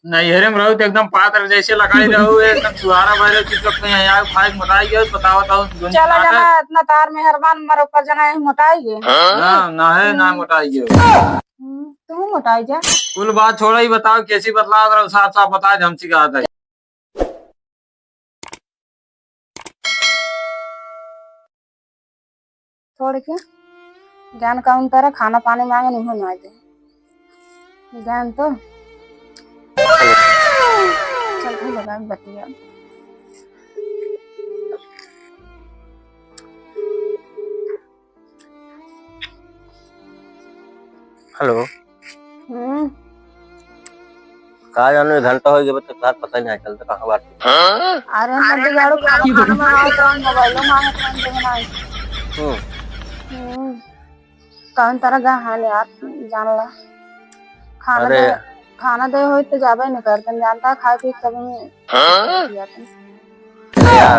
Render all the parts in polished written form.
नैहरे में रहू तो एकदम पात्र जैसे लगाई रहू एकदम छुहारा भरे चिपक में यहाँ खाई मोटाई गयो बताओ तो चला जना इतना तार मेहरबान मर ऊपर जना ही मोटाई गे ना है ना मोटाई गयो। तू मोटाई जा कुल बात छोड़ा ही बताओ कैसी बतला रहा साफ साफ बता हम सिखाता है। छोड़ के ज्ञान कौन तरह खाना पानी मांगे नहीं होना दे ज्ञान तो चल भाई लगा बतिया हेलो कहा जाने घंटा हो गया तो बात पता ही नहीं चलता कहाँ बात। अरे हम तो यारो खाना बनाओ तो मोबाइलो मांगे तो बनाई कौन तरह गा हाल यार जान ला खाना दे हो तो जाबे नहीं करते जानता खाए पी कभी यार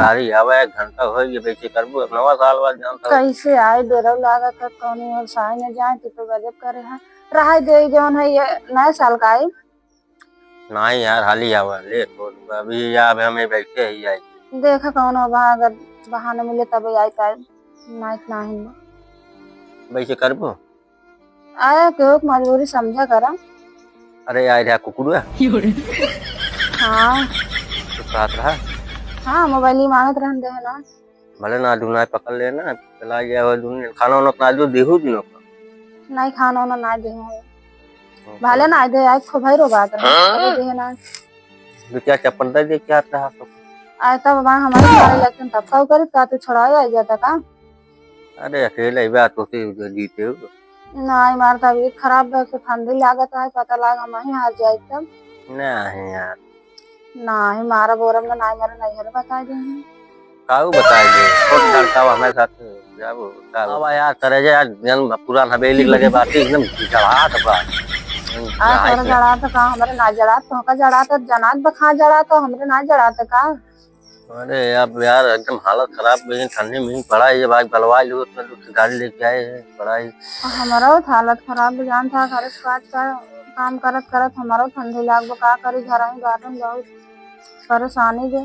अरे आवे एक घंटा हो गया बेचे करबो नवा साल बाद जानता कैसे आए देरो लागत कौन और साई न जाए तो गजब करे है रहा दे जौन है ये नए साल का आई नहीं यार हाली आवा ले तो अभी यार हमें बैठे ही आई देखा कौन होगा अगर बहाने मिले तब आई पाए नाइट नहीं बैठे करबो आए क्यों मजबूरी समझा करा। अरे यार यार कुकुर हाँ तो साथ रहा हाँ मोबाइल ही मांगत रहन दे ना भले ना ढूंढना पकड़ लेना चला गया वो ढूंढने खाना वाना अपना जो देहू दिनों का नहीं खाना वाना ना दे भले ना दे आज खो भाई रो बात है दे ना तो क्या चप्पल दे क्या रहा तो आए तब वहां हमारे मारे लगते तब का कर का तू छुड़ाया आ जाता का। अरे अकेले बात होती जीते हो नहीं मार तबीयत खराब है तो ठंडी लागत है पता लगा हम ही हार जाए तब नहीं यार नहीं मारा बोरम ना नहीं मारा नहीं हर बता दे काऊ बता दे और लड़का हमारे साथ जाबो अब यार करे जा जन पुरान हवेली लगे बात एकदम जड़ा दबा आ तोरा जड़ा तो का हमरे ना जड़ा तो का जड़ा तो जनात बखा जड़ा तो हमरे ना जड़ा तो का। अरे अब यार एकदम हालत खराब है ठंडी में पड़ा है भाई बलवा लो उतना दूर गाड़ी लेके आए हैं पड़ा है हमारा हालत खराब जान था घर से काज का काम करत करत हमारा ठंडी लाग का करी घर में गार्डन बहुत परेशानी दे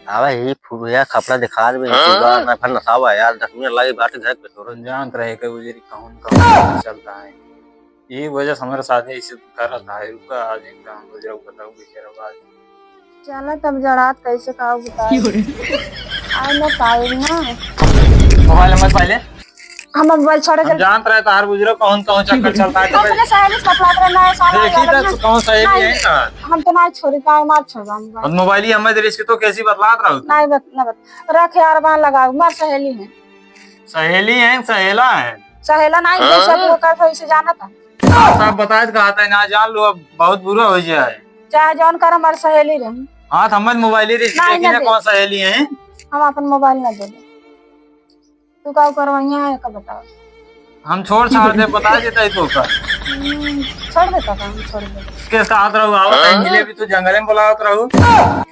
आवा ही फुरिया कपड़ा दिखा दे ना फिर नसावा यार दसवीं लगे बात घर पे तो जान रहे के गुजरी कौन चलता है यही वजह से हमारे साथ ऐसे कर रहा है रुका आज एकदम गुजरा बताओ बेचारा बात चला तब जड़ात कैसे का बता आई ना पाई ना मोबाइल नंबर पहले हम मोबाइल छोड़ के जानत रहे तार गुजरो कौन कौन चक्कर चलता है अपने सहेली से बतला रहे ना सारा देखी तो कौन सहेली है ना हम तो ना छोड़ी का मार छोड़ हम और मोबाइल ही हमें दरिश के तो कैसी बतलात रहो नहीं बत रख यार बान लगा मार सहेली है सहेला है सहेला नहीं जैसे वो कर तो इसे जाना था सब बताए कहा था ना जान लो अब बहुत बुरा हो जाए चाहे जौन कर हमार सहेली रही हाँ हमें मोबाइल ही देखी ना कौन सहेली है हम अपन मोबाइल ना दे तू का करवाइया है का बताओ हम छोड़ छाड़ दे बता देता है तो का छोड़ देता था हम छोड़ दे के साथ रहो आवत है मिले भी तू जंगल में बुलावत रहो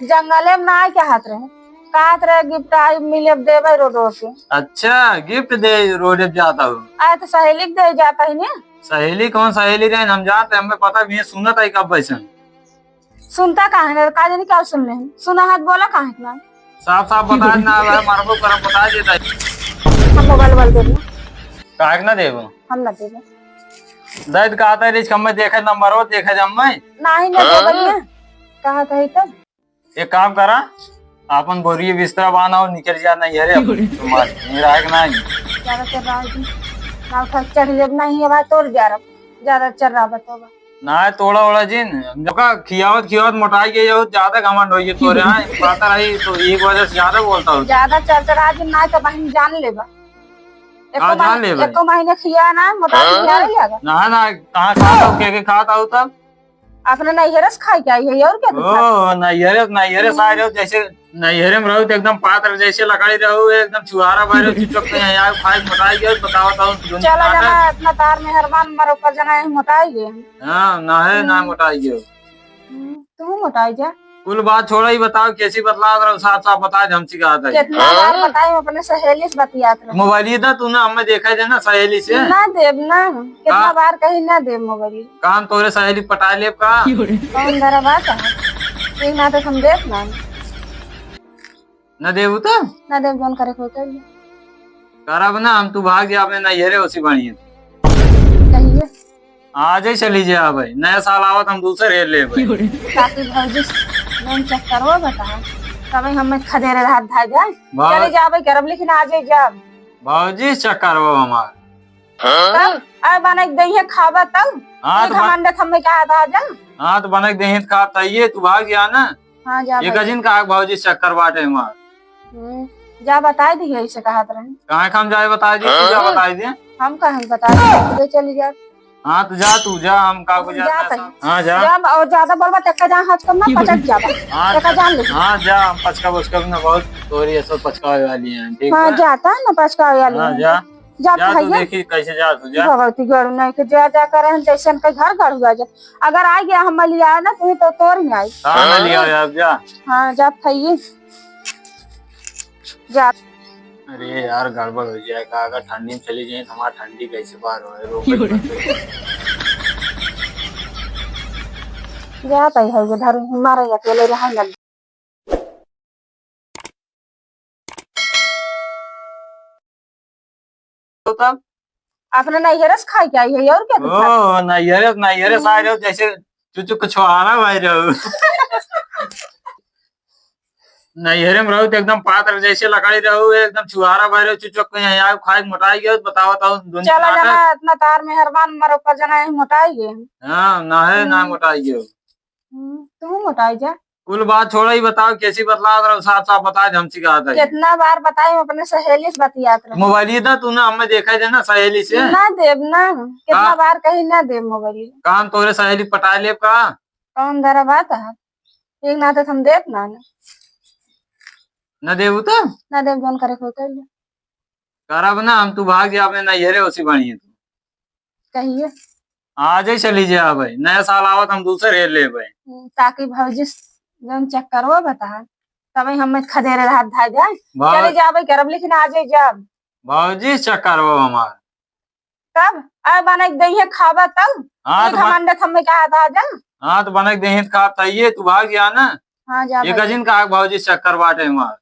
जंगले में ना क्या हाथ रहे कात रहे गिफ्ट आई मिले देवे रोड से अच्छा गिफ्ट दे रोड पे जाता हूँ आए तो सहेली दे जाता ही ना सहेली कौन सहेली रहे हम जानते हमें पता भी है सुना था कब वैसे सुनता कहाँ है का जानी क्या सुन रहे सुना हाथ बोला कहाँ इतना साफ साफ बता ना मारबो कर बता देता है हम मोबाइल वाल दे काहे ना देबो हम ना देबो दैत कहता है रिच कम देखे नंबर देखे जब मैं नहीं ना देबो ये कहा कही तो एक काम करा अपन बोरिए बिस्तरा बाना और निकल जा नहीं अरे तुम्हारे मेरा है कि नहीं ज्यादा चल रहा है ना उठा चढ़ ले नहीं है भाई तोड़ ज्यादा चल रहा बताओ ना तोड़ा ओड़ा जिन जका खियावत मोटाई के जो ज्यादा घमंड होई तो रे पता रही तो एक वजह से ज्यादा बोलता हूं ज्यादा चल आज ना तो बहन जान लेबा एको महीने खिया ना मोटाई खिया नहीं लगा ना कहां खाता हूं के खाता हूं तब अपने नैहरस खाई के आई है और क्या ओ नैहरे सारे जैसे नैहरे में रहो तो एकदम पात्र जैसे लकड़ी रहो एकदम छुहारा भरे चिपक में यहाँ खाई मोटाई गयो बताओ तो चला जना इतना तार मेहरबान मर ऊपर जना मोटाई गए हां ना है ना मोटाई गयो तू मोटाई जा कुल बात छोड़ा ही बताओ कैसी बतला रहा साफ साफ बता दे, हम सिखा था कितना बार बताई हम अपने सहेली से बतियात रहे। मोबाइल ये था तूने हमें देखा है ना सहेली से। ना देव ना, कितना बार कही ना देव मोबाइल। काम तोरे सहेली पटा ले का कौन दरा बात है, एक ना तो हम देख ना न देव तो ना देव जोन करे कोई करिए करब ना हम, तू भाग जा अपने नैहरे उसी बढ़िया कहिए आज ही चली जा भाई, नया साल आवत हम दूसरे रेल ले भाई। ताकि भौजी जोन चक्कर हो बता तब हम खदेरे हाथ धा जाए वाह। चले जाबे करब लेकिन आज ही जाब भाजी चक्कर हो हमार। तब आ बना के दही खावा तब हाँ तो घमंड हमें कहा था जा। हाँ तो बना के दही खा ताइए, तू भाग जा ना। हाँ जा ये गजिन का भाजी चक्कर बाटे हमार। जा बता दिए ऐसे कहा रहे कहाँ हम जाए बता दी, तू जा बता दे। हम कहीं बता दिए चली जा। हाँ तो जा तू जा, हम का को जाता है। हाँ जा जब और ज्यादा बोलबा तक्का जा हाथ करना पचक जाबा तक्का जान ले। हाँ जा, हम पचका बुचका ना बहुत तोरी ये सब पचकावे वाली हैं, ठीक हाँ है। जाता है ना पचका वाली। हाँ जा जा जा, तू भैया देखी कैसे जा तू जा। भगवती गड़ू नहीं के जा जा करे हम जैसन के घर गड़ हुआ जा। अगर आ गया हम लिया ना तू तो तोर ही आई। हाँ ना लिया यार जा। हाँ जा भैया जा। अरे यार गड़बड़ हो जाए का, अगर ठंडी में चली जाए हमारा ठंडी कैसे बाहर हो जा तई है धर मारे अकेले रहा ना। तो तब अपने नैहरस खाई के आई है और क्या दिखा? ओ नैहरे से आ रहे हो जैसे चुचु कुछ आना भाई रहो नैहरे में रहो तो एकदम पात्र जैसे लकड़ी रहो, एकदम छुहारा भाई रहो चुचुक को यहाँ खाए खाई गयो बताओ चला जना इतना तार मेहरबान मर ऊपर जना मोटाई गे। हाँ ना है ना मोटाई गयो। तू मोटाई जा। कुल बात छोड़ा ही बताओ कैसी बतला रहा साफ साफ बता दे, हम सिखा था कितना बार बताई हम अपने सहेली से बतियात रहे। मोबाइल ये था तूने हमें देखा है ना सहेली से। ना देव ना, कितना बार कही ना देव मोबाइल। काम तोरे सहेली पटा ले का कौन दरा बात है, एक ना तो हम देख ना न देव तो ना देव जोन करे कोई करिए करब ना हम, तू भाग जा अपने नैहरे उसी बढ़िया तू कहिए आज ही चली जा भाई, नया साल आवत हम दूसरे रेल ले भाई। ताकि भौजी जोन चक्कर हो बता तब हम खदेरे हाथ धा जाए चले जाबे करब लेकिन आज ही जाब। भाजी चक्कर हो हमार। तब आ बना के दही खावा तब हाँ तो घमंड हमें कहा था जा। हाँ तो बना के दही खा ताइए, तू भाग जा ना। हाँ जा ये गजिन का भाजी चक्कर बाटे हमार।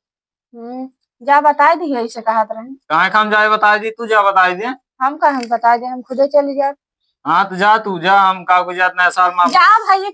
जा बता दिए ऐसे कहा रहे। कहाँ हम जाए बता दी, तू जा बता दे। हम कहीं बता दे हम खुदे चली जा। हाँ तो जा तू जा, हम का को जात नया साल में जा भाई